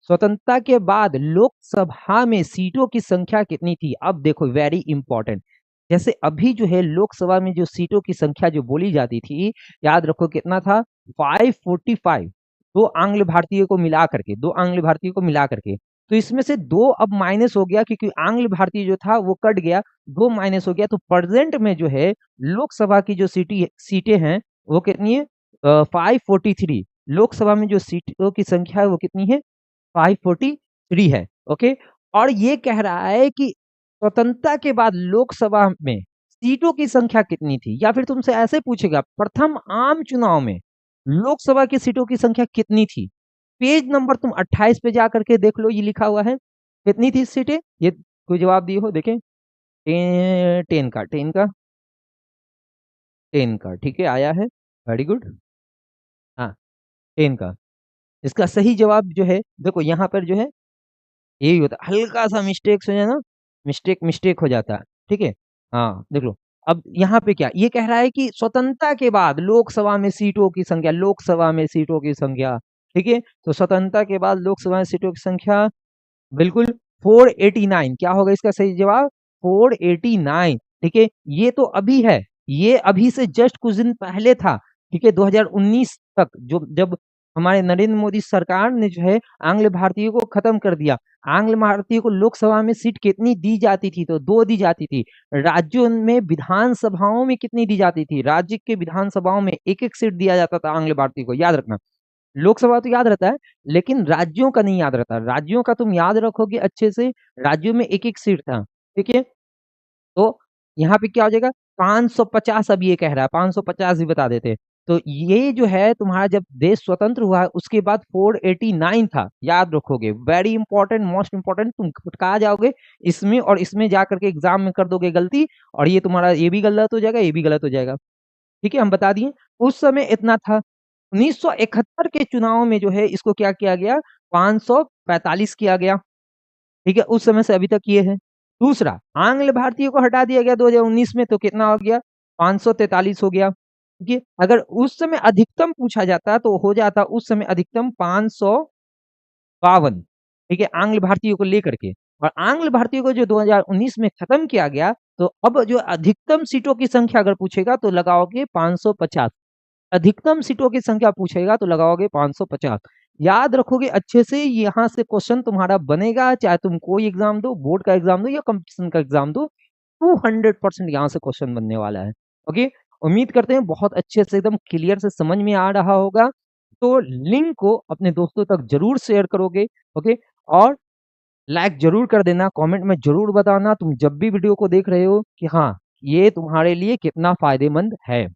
स्वतंत्रता के बाद लोकसभा में सीटों की संख्या कितनी थी? अब देखो वेरी इंपॉर्टेंट, जैसे अभी जो है लोकसभा में जो सीटों की संख्या जो बोली जाती थी, याद रखो कितना था, 545, दो आंग्ल भारतीय को मिला करके, दो आंग्ल भारतीय को मिला करके। तो इसमें से दो अब माइनस हो गया क्योंकि आंग्ल भारतीय जो था वो कट गया, दो माइनस हो गया। तो प्रेजेंट में जो है लोकसभा की जो सीटें हैं वो कितनी है? 543। लोकसभा में जो सीटों की संख्या है वो कितनी है? 543 है। ओके, और ये कह रहा है कि स्वतंत्रता के बाद लोकसभा में सीटों की संख्या कितनी थी, या फिर तुमसे ऐसे पूछेगा प्रथम आम चुनाव में लोकसभा की सीटों की संख्या कितनी थी। पेज नंबर तुम 28 पे जा करके देख लो, ये लिखा हुआ है कितनी थी सीटें, ये कोई जवाब दिए हो देखें। 10 का 10 का 10 का, ठीक है आया है, वेरी गुड। हाँ, 10 का। इसका सही जवाब जो है देखो यहाँ पर जो है यही होता है, हल्का सा मिस्टेक हो जाए ना, मिस्टेक मिस्टेक हो जाता है, ठीक है। हाँ देख लो, अब यहाँ पे क्या ये कह रहा है कि स्वतंत्रता के बाद लोकसभा में सीटों की संख्या, लोकसभा में सीटों की संख्या, ठीक है। तो स्वतंत्रता के बाद लोकसभा में सीटों की संख्या बिल्कुल 489, क्या होगा इसका सही जवाब? 489, ठीक है। ये तो अभी है, ये अभी से जस्ट कुछ दिन पहले था, ठीक है। 2019 तक जो जब हमारे नरेंद्र मोदी सरकार ने जो है आंग्ल भारतीयों को खत्म कर दिया। आंग्ल भारतीयों को लोकसभा में सीट कितनी दी जाती थी? तो दो दी जाती थी। राज्यों में विधानसभाओं में कितनी दी जाती थी? राज्य के विधानसभाओं में एक एक सीट दिया जाता था आंग्ल भारतीय को, याद रखना। लोकसभा तो याद रहता है, लेकिन राज्यों का नहीं याद रहता। राज्यों का तुम याद रखोगे अच्छे से, राज्यों में एक एक सीट था, ठीक है। तो यहाँ पे क्या हो जाएगा? 550, अब ये कह रहा है 550 भी बता देते। तो ये जो है तुम्हारा जब देश स्वतंत्र हुआ है उसके बाद 489 था, याद रखोगे, वेरी इंपॉर्टेंट, मोस्ट इंपॉर्टेंट। तुम फटका जाओगे इसमें और इसमें जा करके एग्जाम में कर दोगे गलती, और ये तुम्हारा ये भी गलत हो जाएगा, ये भी गलत हो जाएगा, ठीक है। हम बता दिए उस समय इतना था। 1971 के चुनाव में जो है इसको क्या किया गया? 545 किया गया, ठीक है। उस समय से अभी तक ये है। दूसरा, आंग्ल भारतीय को हटा दिया गया 2019 में, तो कितना हो गया? 543 हो गया, ठीक है। अगर उस समय अधिकतम पूछा जाता तो हो जाता उस समय अधिकतम 552, ठीक है, आंग्ल भारतीयों को लेकर के। और आंग्ल भारतीयों को जो 2019 में खत्म किया गया, तो अब जो अधिकतम सीटों की संख्या अगर पूछेगा तो लगाओगे 550। अधिकतम सीटों की संख्या पूछेगा तो लगाओगे 550। याद रखोगे अच्छे से, यहाँ से क्वेश्चन तुम्हारा बनेगा, चाहे तुम कोई एग्जाम दो, बोर्ड का एग्जाम दो या कंपटीशन का एग्जाम दो, 200% यहाँ से क्वेश्चन बनने वाला है। ओके, उम्मीद करते हैं बहुत अच्छे से एकदम क्लियर से समझ में आ रहा होगा। तो लिंक को अपने दोस्तों तक जरूर शेयर करोगे, ओके। और लाइक जरूर कर देना, कमेंट में जरूर बताना तुम जब भी वीडियो को देख रहे हो कि हाँ ये तुम्हारे लिए कितना फायदेमंद है।